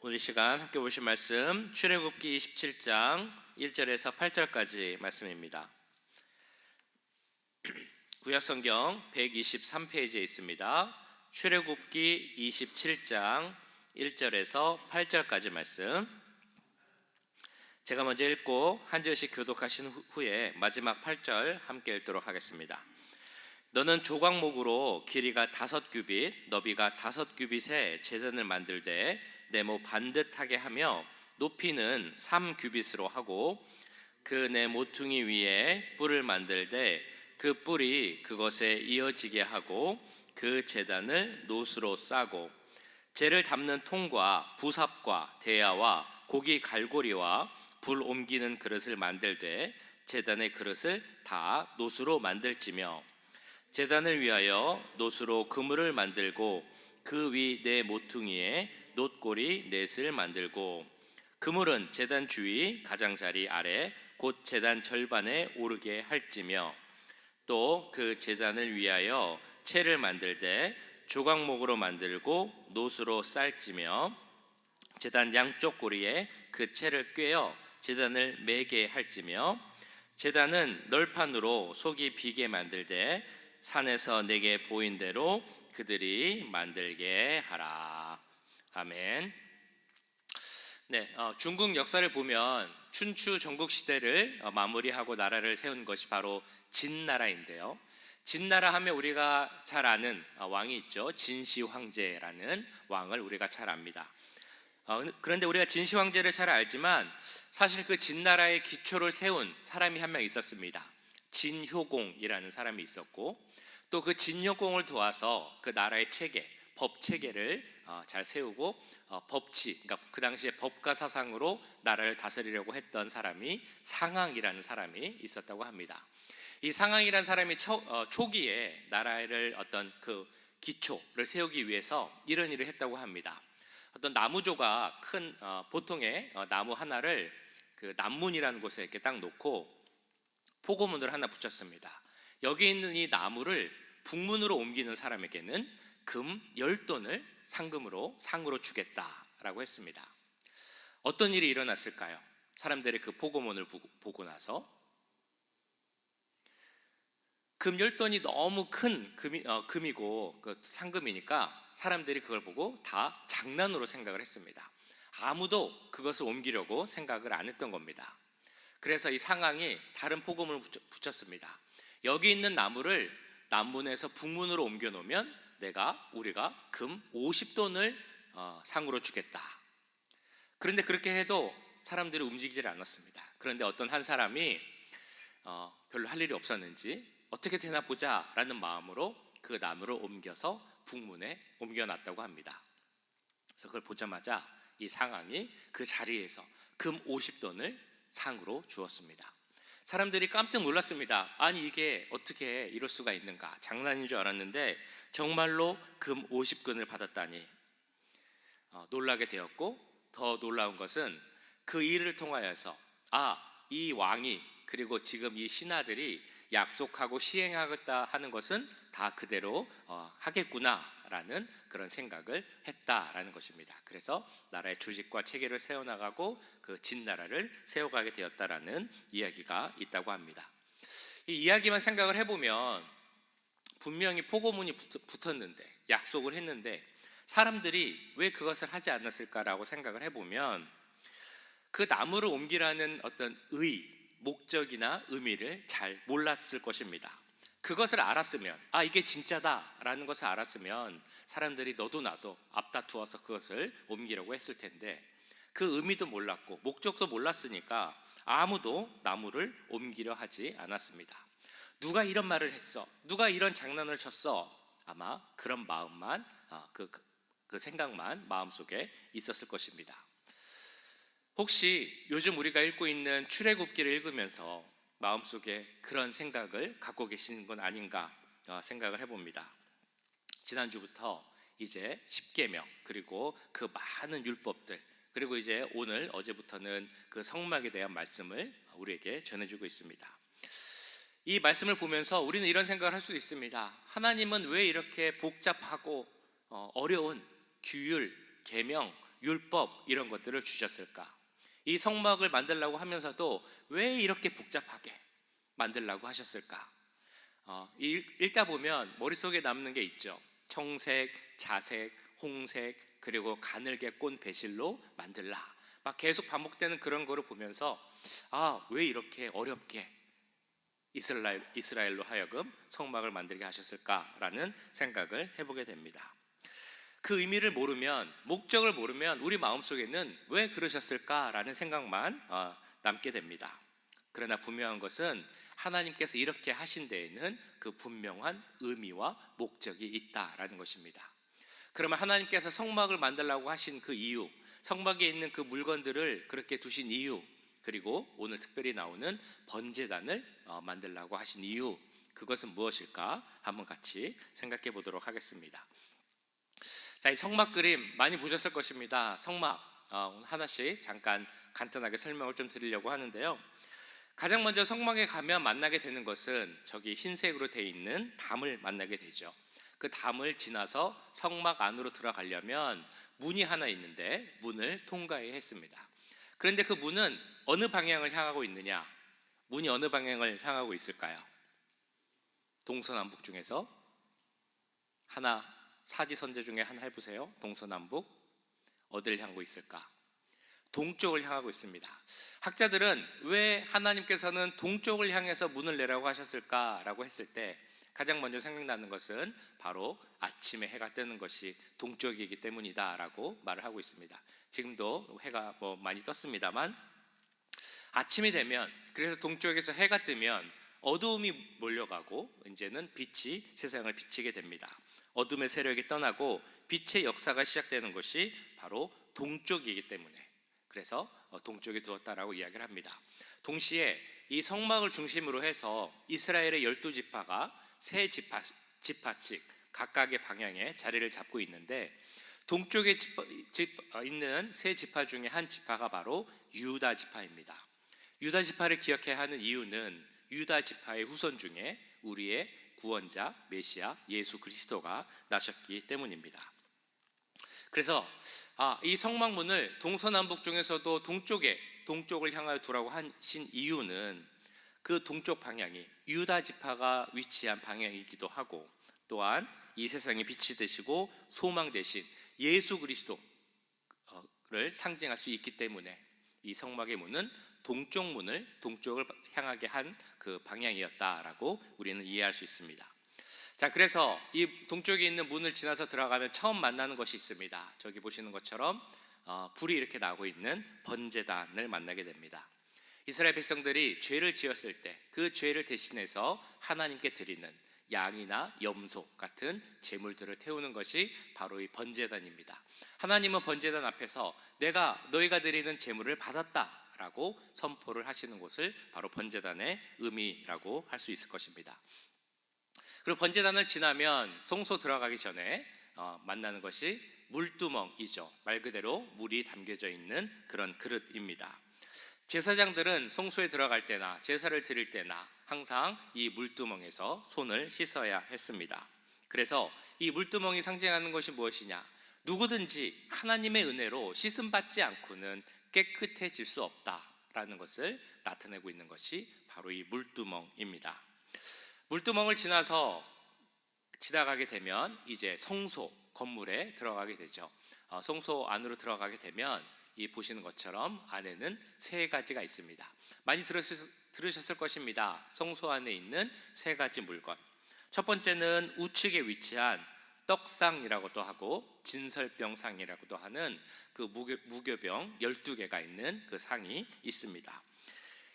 오늘 이 시간 함께 보실 말씀 출애굽기 27장 1절에서 8절까지 말씀입니다. 구약성경 123페이지에 있습니다. 출애굽기 27장 1절에서 8절까지 말씀, 제가 먼저 읽고 한 절씩 교독하신 후에 마지막 8절 함께 읽도록 하겠습니다. 너는 조각목으로 길이가 5규빗, 너비가 5규빗의 제단을 만들되 네모 반듯하게 하며 높이는 3규빗으로 하고 그 네 모퉁이 위에 뿔을 만들되 그 뿔이 그것에 이어지게 하고 그 제단을 노수로 싸고 재를 담는 통과 부삽과 대야와 고기 갈고리와 불 옮기는 그릇을 만들되 제단의 그릇을 다 노수로 만들지며 제단을 위하여 노수로 그물을 만들고 그 위 네 모퉁이에 놋고리 넷을 만들고 그물은 제단 주위 가장자리 아래 곧 제단 절반에 오르게 할지며 또 그 제단을 위하여 채를 만들되 조각목으로 만들고 노수로 쌀지며 제단 양쪽 고리에 그 채를 꿰어 제단을 매게 할지며 제단은 널판으로 속이 비게 만들되 산에서 내게 보인 대로 그들이 만들게 하라. 아멘. 중국 역사를 보면 춘추 전국 시대를 마무리하고 나라를 세운 것이 바로 진나라인데요. 진나라 하면 우리가 잘 아는 왕이 있죠. 진시 황제라는 왕을 우리가 잘 압니다. 그런데 우리가 진시 황제를 잘 알지만 사실 그 진나라의 기초를 세운 사람이 한 명 있었습니다. 진효공이라는 사람이 있었고 또 그 진효공을 도와서 그 나라의 체계, 법 체계를 잘 세우고 법치, 그러니까 그 당시에 법과 사상으로 나라를 다스리려고 했던 사람이 상왕이라는 사람이 있었다고 합니다. 이 상왕이라는 사람이 초기에 나라를 어떤 그 기초를 세우기 위해서 이런 일을 했다고 합니다. 어떤 나무조각 큰 보통의 나무 하나를 그 남문이라는 곳에 이렇게 딱 놓고 포고문을 하나 붙였습니다. 여기 있는 이 나무를 북문으로 옮기는 사람에게는 금 10돈을 상으로 주겠다라고 했습니다. 어떤 일이 일어났을까요? 사람들이 그 포고문을 보고 나서 금 10돈이 너무 큰 금이고 그 상금이니까 사람들이 그걸 보고 다 장난으로 생각을 했습니다. 아무도 그것을 옮기려고 생각을 안 했던 겁니다. 그래서 이 상왕이 다른 포고문을 붙였습니다. 여기 있는 나무를 남문에서 북문으로 옮겨 놓으면 우리가 금 50돈을 상으로 주겠다. 그런데 그렇게 해도 사람들이 움직이질 않았습니다. 그런데 어떤 한 사람이 별로 할 일이 없었는지 어떻게 되나 보자라는 마음으로 그 나무를 옮겨서 북문에 옮겨놨다고 합니다. 그래서 그걸 보자마자 이 상왕이 그 자리에서 금 50돈을 상으로 주었습니다. 사람들이 깜짝 놀랐습니다. 아니 이게 어떻게 이럴 수가 있는가, 장난인 줄 알았는데 정말로 금 50근을 받았다니 놀라게 되었고, 더 놀라운 것은 그 일을 통하여서 이 왕이 그리고 지금 이 신하들이 약속하고 시행하겠다 하는 것은 다 그대로 하겠구나라는 그런 생각을 했다라는 것입니다. 그래서 나라의 조직과 체계를 세워나가고 그 진나라를 세워가게 되었다라는 이야기가 있다고 합니다. 이 이야기만 생각을 해보면 분명히 포고문이 붙었는데, 약속을 했는데 사람들이 왜 그것을 하지 않았을까라고 생각을 해보면 그 나무를 옮기라는 어떤 목적이나 의미를 잘 몰랐을 것입니다. 그것을 알았으면, 이게 진짜다라는 것을 알았으면 사람들이 너도 나도 앞다투어서 그것을 옮기려고 했을 텐데 그 의미도 몰랐고 목적도 몰랐으니까 아무도 나무를 옮기려 하지 않았습니다. 누가 이런 말을 했어? 누가 이런 장난을 쳤어? 아마 그런 마음만, 그 생각만 마음속에 있었을 것입니다. 혹시 요즘 우리가 읽고 있는 출애굽기를 읽으면서 마음속에 그런 생각을 갖고 계시는 건 아닌가 생각을 해봅니다. 지난주부터 이제 십계명, 그리고 그 많은 율법들, 그리고 이제 어제부터는 그 성막에 대한 말씀을 우리에게 전해주고 있습니다. 이 말씀을 보면서 우리는 이런 생각을 할 수도 있습니다. 하나님은 왜 이렇게 복잡하고 어려운 규율, 계명, 율법 이런 것들을 주셨을까? 이 성막을 만들려고 하면서도 왜 이렇게 복잡하게 만들려고 하셨을까? 읽다 보면 머릿속에 남는 게 있죠. 청색, 자색, 홍색, 그리고 가늘게 꼰 배실로 만들라. 막 계속 반복되는 그런 거를 보면서 왜 이렇게 어렵게 이스라엘로 하여금 성막을 만들게 하셨을까라는 생각을 해보게 됩니다. 그 의미를 모르면, 목적을 모르면 우리 마음속에는 왜 그러셨을까라는 생각만 남게 됩니다. 그러나 분명한 것은 하나님께서 이렇게 하신 데에는 그 분명한 의미와 목적이 있다라는 것입니다. 그러면 하나님께서 성막을 만들라고 하신 그 이유, 성막에 있는 그 물건들을 그렇게 두신 이유, 그리고 오늘 특별히 나오는 번제단을 만들라고 하신 이유, 그것은 무엇일까? 한번 같이 생각해 보도록 하겠습니다. 자, 이 성막 그림 많이 보셨을 것입니다. 성막 하나씩 잠깐 간단하게 설명을 좀 드리려고 하는데요. 가장 먼저 성막에 가면 만나게 되는 것은 저기 흰색으로 되어 있는 담을 만나게 되죠. 그 담을 지나서 성막 안으로 들어가려면 문이 하나 있는데 문을 통과해야 했습니다. 그런데 그 문은 어느 방향을 향하고 있느냐? 문이 어느 방향을 향하고 있을까요? 동서남북 중에서 하나, 사지선제 중에 하나 해보세요. 동서남북 어디를 향하고 있을까? 동쪽을 향하고 있습니다. 학자들은 왜 하나님께서는 동쪽을 향해서 문을 내라고 하셨을까라고 했을 때 가장 먼저 생각나는 것은 바로 아침에 해가 뜨는 것이 동쪽이기 때문이다라고 말을 하고 있습니다. 지금도 해가 많이 떴습니다만 아침이 되면, 그래서 동쪽에서 해가 뜨면 어두움이 몰려가고 이제는 빛이 세상을 비치게 됩니다. 어둠의 세력이 떠나고 빛의 역사가 시작되는 것이 바로 동쪽이기 때문에, 그래서 동쪽에 두었다라고 이야기를 합니다. 동시에 이 성막을 중심으로 해서 이스라엘의 12지파가 세 지파씩 각각의 방향에 자리를 잡고 있는데, 동쪽에 있는 세 지파 중에 한 지파가 바로 유다 지파입니다. 유다 지파를 기억해야 하는 이유는 유다 지파의 후손 중에 우리의 구원자 메시아 예수 그리스도가 나셨기 때문입니다. 그래서 이 성막문을 동서남북 중에서도 동쪽을 향하여 두라고 하신 이유는 그 동쪽 방향이 유다 지파가 위치한 방향이기도 하고, 또한 이 세상에 빛이 되시고 소망 되신 예수 그리스도를 상징할 수 있기 때문에 이 성막의 문은 동쪽을 향하게 한 그 방향이었다라고 우리는 이해할 수 있습니다. 자, 그래서 이 동쪽에 있는 문을 지나서 들어가면 처음 만나는 것이 있습니다. 저기 보시는 것처럼 불이 이렇게 나고 있는 번제단을 만나게 됩니다. 이스라엘 백성들이 죄를 지었을 때 그 죄를 대신해서 하나님께 드리는 양이나 염소 같은 제물들을 태우는 것이 바로 이 번제단입니다. 하나님은 번제단 앞에서 내가 너희가 드리는 제물을 받았다라고 선포를 하시는 것을 바로 번제단의 의미라고 할 수 있을 것입니다. 그리고 번제단을 지나면 성소 들어가기 전에 만나는 것이 물두멍이죠. 말 그대로 물이 담겨져 있는 그런 그릇입니다. 제사장들은 성소에 들어갈 때나 제사를 드릴 때나 항상 이 물두멍에서 손을 씻어야 했습니다. 그래서 이 물두멍이 상징하는 것이 무엇이냐? 누구든지 하나님의 은혜로 씻음받지 않고는 깨끗해질 수 없다라는 것을 나타내고 있는 것이 바로 이 물두멍입니다. 물두멍을 지나가게 되면 이제 성소 건물에 들어가게 되죠. 성소 안으로 들어가게 되면 이 보시는 것처럼 안에는 세 가지가 있습니다. 많이 들으셨을 것입니다. 성소 안에 있는 세 가지 물건. 첫 번째는 우측에 위치한 떡상이라고도 하고 진설병상이라고도 하는 그 무교병 12개가 있는 그 상이 있습니다.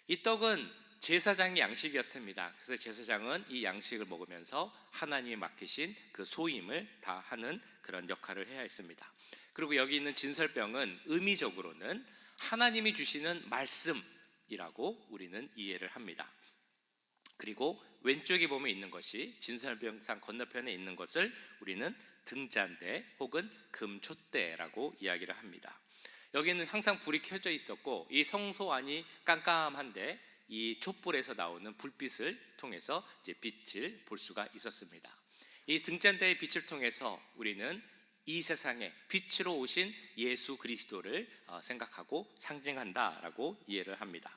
이 떡은 제사장의 양식이었습니다. 그래서 제사장은 이 양식을 먹으면서 하나님이 맡기신 그 소임을 다 하는 그런 역할을 해야 했습니다. 그리고 여기 있는 진설병은 의미적으로는 하나님이 주시는 말씀이라고 우리는 이해를 합니다. 그리고 왼쪽에 보면 있는 것이 진설병상 건너편에 있는 것을 우리는 등잔대 혹은 금촛대라고 이야기를 합니다. 여기는 항상 불이 켜져 있었고 이 성소 안이 깜깜한데 이 촛불에서 나오는 불빛을 통해서 이제 빛을 볼 수가 있었습니다. 이 등잔대의 빛을 통해서 우리는 이 세상에 빛으로 오신 예수 그리스도를 생각하고 상징한다라고 이해를 합니다.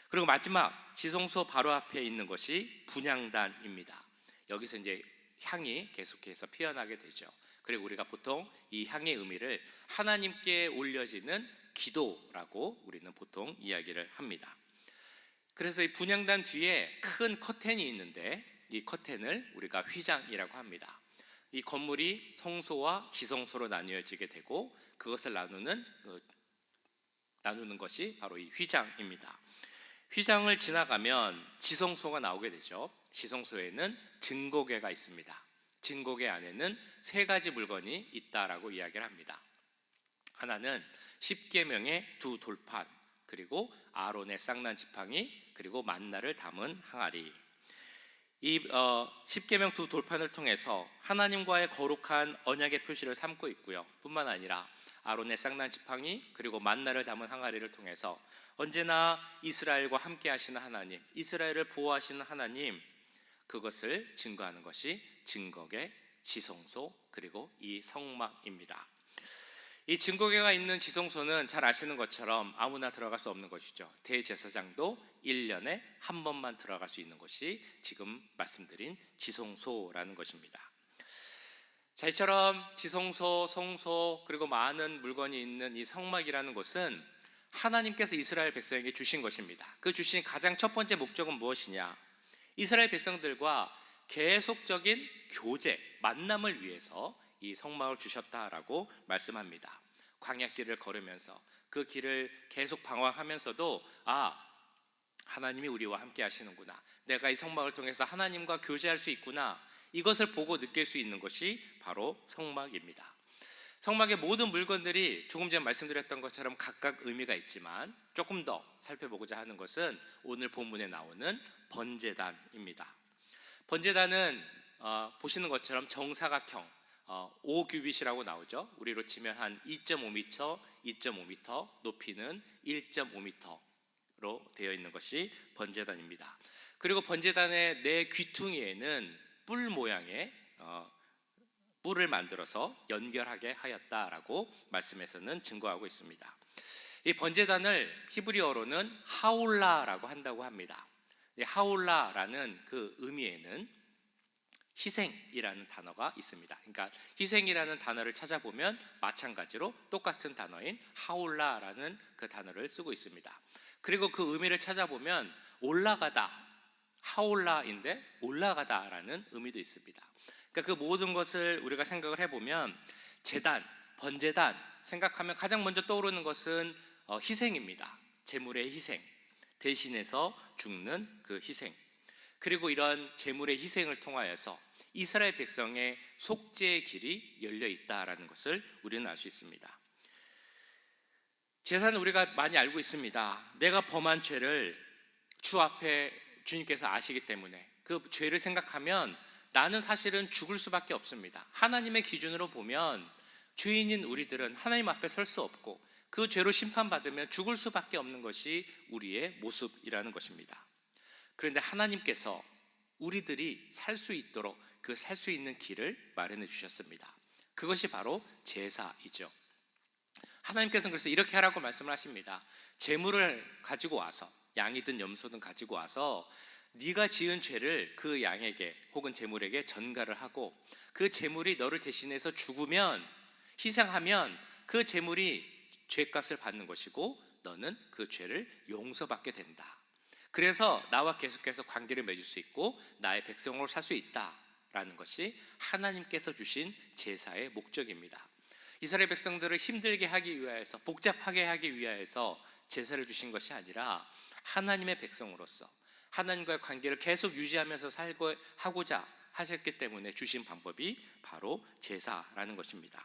그리고 마지막 지성소 바로 앞에 있는 것이 분향단입니다. 여기서 이제 향이 계속해서 피어나게 되죠. 그리고 우리가 보통 이 향의 의미를 하나님께 올려지는 기도라고 우리는 보통 이야기를 합니다. 그래서 이 분향단 뒤에 큰 커튼이 있는데 이 커튼을 우리가 휘장이라고 합니다. 이 건물이 성소와 지성소로 나뉘어지게 되고 그것을 나누는 것이 바로 이 휘장입니다. 휘장을 지나가면 지성소가 나오게 되죠. 지성소에는 증거궤가 있습니다. 증거궤 안에는 세 가지 물건이 있다라고 이야기를 합니다. 하나는 십계명의 두 돌판, 그리고 아론의 쌍난 지팡이, 그리고 만나를 담은 항아리. 이 십계명 두 돌판을 통해서 하나님과의 거룩한 언약의 표시를 삼고 있고요. 뿐만 아니라 아론의 쌍난 지팡이 그리고 만나를 담은 항아리를 통해서 언제나 이스라엘과 함께 하시는 하나님, 이스라엘을 보호하시는 하나님, 그것을 증거하는 것이 증거궤, 지성소, 그리고 이 성막입니다. 이 증거궤가 있는 지성소는 잘 아시는 것처럼 아무나 들어갈 수 없는 것이죠. 대제사장도 1년에 한 번만 들어갈 수 있는 것이 지금 말씀드린 지성소라는 것입니다. 자, 이처럼 지성소, 성소, 그리고 많은 물건이 있는 이 성막이라는 곳은 하나님께서 이스라엘 백성에게 주신 것입니다. 그 주신 가장 첫 번째 목적은 무엇이냐? 이스라엘 백성들과 계속적인 교제, 만남을 위해서 이 성막을 주셨다라고 말씀합니다. 광야길을 걸으면서 그 길을 계속 방황하면서도 하나님이 우리와 함께 하시는구나, 내가 이 성막을 통해서 하나님과 교제할 수 있구나, 이것을 보고 느낄 수 있는 것이 바로 성막입니다. 성막의 모든 물건들이 조금 전에 말씀드렸던 것처럼 각각 의미가 있지만 조금 더 살펴보고자 하는 것은 오늘 본문에 나오는 번제단입니다. 번제단은 보시는 것처럼 정사각형 5규빗이라고 나오죠. 우리로 치면 한 2.5m, 2.5m, 높이는 1.5m로 되어 있는 것이 번제단입니다. 그리고 번제단의 네 귀퉁이에는 뿔 모양의 뿔을 만들어서 연결하게 하였다라고 말씀에서는 증거하고 있습니다. 이 번제단을 히브리어로는 하올라라고 한다고 합니다. 이 하올라라는 그 의미에는 희생이라는 단어가 있습니다. 그러니까 희생이라는 단어를 찾아보면 마찬가지로 똑같은 단어인 하올라라는 그 단어를 쓰고 있습니다. 그리고 그 의미를 찾아보면 올라가다, 하올라인데 올라가다라는 의미도 있습니다. 그러니까 그 모든 것을 우리가 생각을 해보면 제단, 번제단 생각하면 가장 먼저 떠오르는 것은 희생입니다. 제물의 희생, 대신해서 죽는 그 희생, 그리고 이런 제물의 희생을 통하여서 이스라엘 백성의 속죄의 길이 열려 있다라는 것을 우리는 알 수 있습니다. 제사는 우리가 많이 알고 있습니다. 내가 범한 죄를 주 앞에 주님께서 아시기 때문에 그 죄를 생각하면 나는 사실은 죽을 수밖에 없습니다. 하나님의 기준으로 보면 죄인인 우리들은 하나님 앞에 설 수 없고 그 죄로 심판받으면 죽을 수밖에 없는 것이 우리의 모습이라는 것입니다. 그런데 하나님께서 우리들이 살 수 있도록 그 살 수 있는 길을 마련해 주셨습니다. 그것이 바로 제사이죠. 하나님께서는 그래서 이렇게 하라고 말씀을 하십니다. 제물을 가지고 와서, 양이든 염소든 가지고 와서 네가 지은 죄를 그 양에게 혹은 제물에게 전가를 하고 그 제물이 너를 대신해서 죽으면, 희생하면 그 제물이 죄값을 받는 것이고 너는 그 죄를 용서받게 된다. 그래서 나와 계속해서 관계를 맺을 수 있고 나의 백성으로 살 수 있다라는 것이 하나님께서 주신 제사의 목적입니다. 이스라엘 백성들을 힘들게 하기 위하여서, 복잡하게 하기 위하여서 제사를 주신 것이 아니라 하나님의 백성으로서 하나님과의 관계를 계속 유지하면서 살고 하고자 하셨기 때문에 주신 방법이 바로 제사라는 것입니다.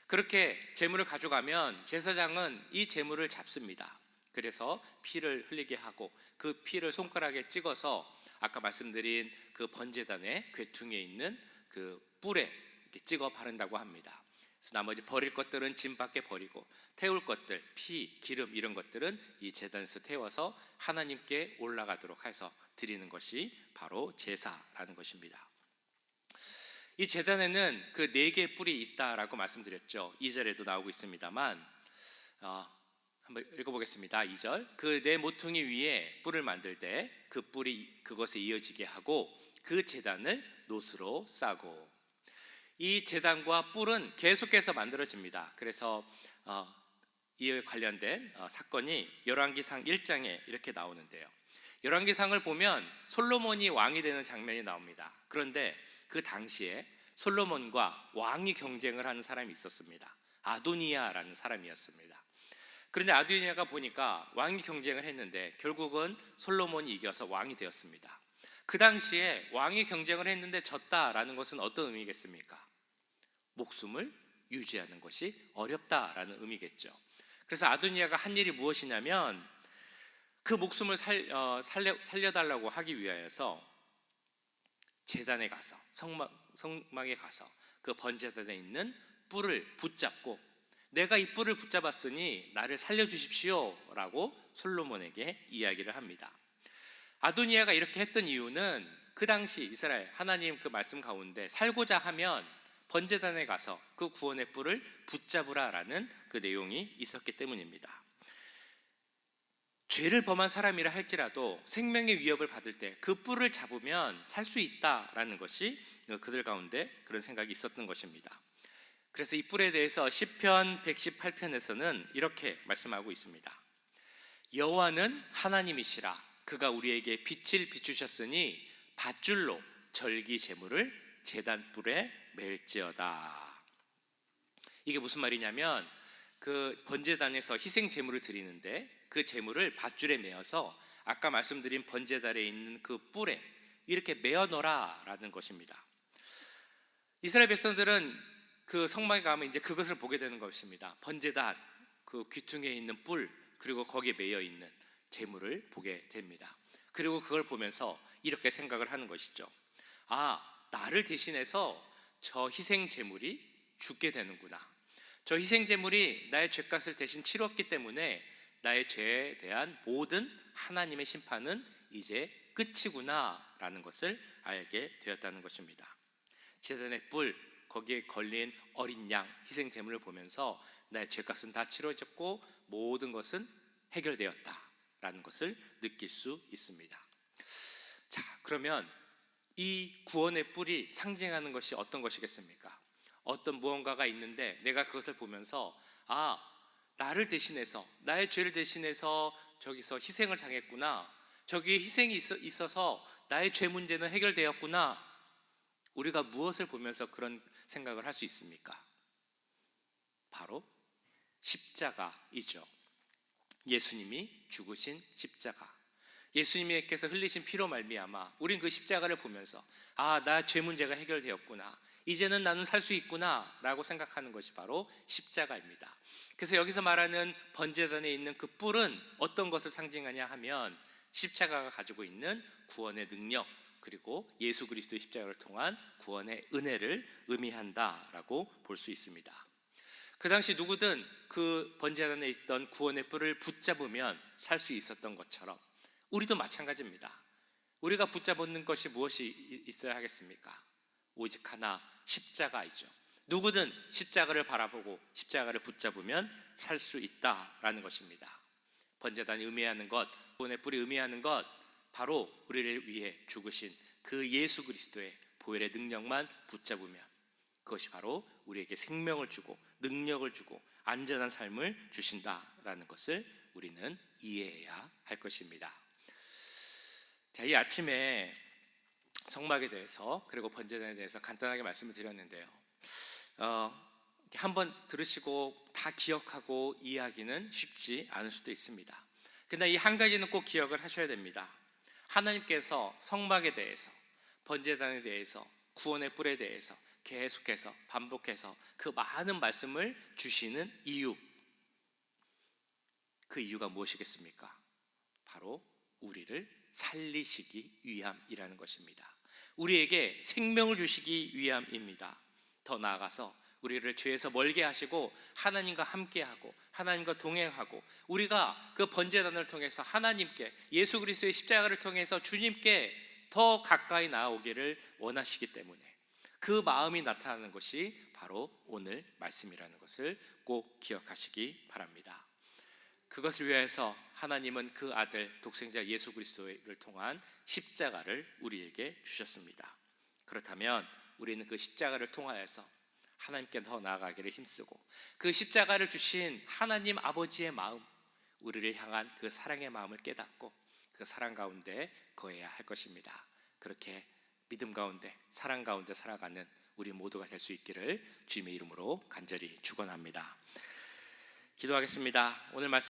그렇게 제물을 가져가면 제사장은 이 제물을 잡습니다. 그래서 피를 흘리게 하고 그 피를 손가락에 찍어서 아까 말씀드린 그 번제단의 괴퉁이에 있는 그 뿔에 이렇게 찍어 바른다고 합니다. 그래서 나머지 버릴 것들은 짐 밖에 버리고 태울 것들, 피, 기름 이런 것들은 이 제단에서 태워서 하나님께 올라가도록 해서 드리는 것이 바로 제사라는 것입니다. 이 제단에는 그 네 개의 뿔이 있다라고 말씀드렸죠. 2절에도 나오고 있습니다만 한번 읽어보겠습니다. 2절, 그 네 모퉁이 위에 뿔을 만들 때 그 뿔이 그것에 이어지게 하고 그 제단을 노스로 싸고. 이 제단과 뿔은 계속해서 만들어집니다. 그래서 이에 관련된 사건이 열왕기상 1장에 이렇게 나오는데요. 열왕기상을 보면 솔로몬이 왕이 되는 장면이 나옵니다. 그런데 그 당시에 솔로몬과 왕이 경쟁을 하는 사람이 있었습니다. 아도니아라는 사람이었습니다. 그런데 아도니아가 보니까 왕이 경쟁을 했는데 결국은 솔로몬이 이겨서 왕이 되었습니다. 그 당시에 왕이 경쟁을 했는데 졌다라는 것은 어떤 의미겠습니까? 목숨을 유지하는 것이 어렵다라는 의미겠죠. 그래서 아도니아가 한 일이 무엇이냐면 그 목숨을 살려달라고 하기 위하여서 제단에 가서 성막에 가서 그 번제단에 있는 뿔을 붙잡고 내가 이 뿔을 붙잡았으니 나를 살려주십시오 라고 솔로몬에게 이야기를 합니다. 아도니아가 이렇게 했던 이유는 그 당시 이스라엘 하나님 그 말씀 가운데 살고자 하면 번제단에 가서 그 구원의 뿔을 붙잡으라라는 그 내용이 있었기 때문입니다. 죄를 범한 사람이라 할지라도 생명의 위협을 받을 때 그 뿔을 잡으면 살 수 있다라는 것이 그들 가운데 그런 생각이 있었던 것입니다. 그래서 이 뿔에 대해서 시편 118편에서는 이렇게 말씀하고 있습니다. 여호와는 하나님이시라. 그가 우리에게 빛을 비추셨으니 밧줄로 절기 제물을 제단 뿔에 맬지어다. 이게 무슨 말이냐면 그 번제단에서 희생 제물을 드리는데 그 제물을 밧줄에 매어서 아까 말씀드린 번제단에 있는 그 뿔에 이렇게 매어 놓으라라는 것입니다. 이스라엘 백성들은 그 성막에 가면 이제 그것을 보게 되는 것입니다. 번제단 그 귀퉁이에 있는 뿔 그리고 거기에 매여 있는 제물을 보게 됩니다. 그리고 그걸 보면서 이렇게 생각을 하는 것이죠. 나를 대신해서 저 희생 제물이 죽게 되는구나. 저 희생 제물이 나의 죄값을 대신 치렀기 때문에 나의 죄에 대한 모든 하나님의 심판은 이제 끝이구나 라는 것을 알게 되었다는 것입니다. 제단의 뿔, 거기에 걸린 어린 양 희생 제물을 보면서 나의 죄값은 다 치러졌고 모든 것은 해결되었다 라는 것을 느낄 수 있습니다. 자, 그러면 이 구원의 뿔이 상징하는 것이 어떤 것이겠습니까? 어떤 무언가가 있는데 내가 그것을 보면서 나를 대신해서 나의 죄를 대신해서 저기서 희생을 당했구나, 저기에 희생이 있어서 나의 죄 문제는 해결되었구나. 우리가 무엇을 보면서 그런 생각을 할 수 있습니까? 바로 십자가이죠. 예수님이 죽으신 십자가, 예수님께서 흘리신 피로 말미암아 우린 그 십자가를 보면서 나 죄 문제가 해결되었구나, 이제는 나는 살 수 있구나 라고 생각하는 것이 바로 십자가입니다. 그래서 여기서 말하는 번제단에 있는 그 뿔은 어떤 것을 상징하냐 하면 십자가가 가지고 있는 구원의 능력, 그리고 예수 그리스도의 십자가를 통한 구원의 은혜를 의미한다라고 볼 수 있습니다. 그 당시 누구든 그 번제단에 있던 구원의 뿔을 붙잡으면 살 수 있었던 것처럼 우리도 마찬가지입니다. 우리가 붙잡는 것이 무엇이 있어야 하겠습니까? 오직 하나, 십자가이죠. 누구든 십자가를 바라보고 십자가를 붙잡으면 살 수 있다라는 것입니다. 번제단이 의미하는 것, 구원의 뿔이 의미하는 것, 바로 우리를 위해 죽으신 그 예수 그리스도의 보혈의 능력만 붙잡으면 그것이 바로 우리에게 생명을 주고 능력을 주고 안전한 삶을 주신다라는 것을 우리는 이해해야 할 것입니다. 자, 이 아침에 성막에 대해서 그리고 번제단에 대해서 간단하게 말씀을 드렸는데요. 한번 들으시고 다 기억하고 이해하기는 쉽지 않을 수도 있습니다. 그러나 이 한 가지는 꼭 기억을 하셔야 됩니다. 하나님께서 성막에 대해서, 번제단에 대해서, 구원의 뿔에 대해서 계속해서 반복해서 그 많은 말씀을 주시는 이유, 그 이유가 무엇이겠습니까? 바로 우리를 살리시기 위함이라는 것입니다. 우리에게 생명을 주시기 위함입니다. 더 나아가서 우리를 죄에서 멀게 하시고 하나님과 함께하고 하나님과 동행하고 우리가 그 번제단을 통해서 하나님께, 예수 그리스도의 십자가를 통해서 주님께 더 가까이 나아오기를 원하시기 때문에, 그 마음이 나타나는 것이 바로 오늘 말씀이라는 것을 꼭 기억하시기 바랍니다. 그것을 위해서 하나님은 그 아들 독생자 예수 그리스도를 통한 십자가를 우리에게 주셨습니다. 그렇다면 우리는 그 십자가를 통하여서 하나님께 더 나아가기를 힘쓰고, 그 십자가를 주신 하나님 아버지의 마음, 우리를 향한 그 사랑의 마음을 깨닫고 그 사랑 가운데 거해야 할 것입니다. 그렇게 믿음 가운데 사랑 가운데 살아가는 우리 모두가 될 수 있기를 주님의 이름으로 간절히 축원합니다. 기도하겠습니다. 오늘 말씀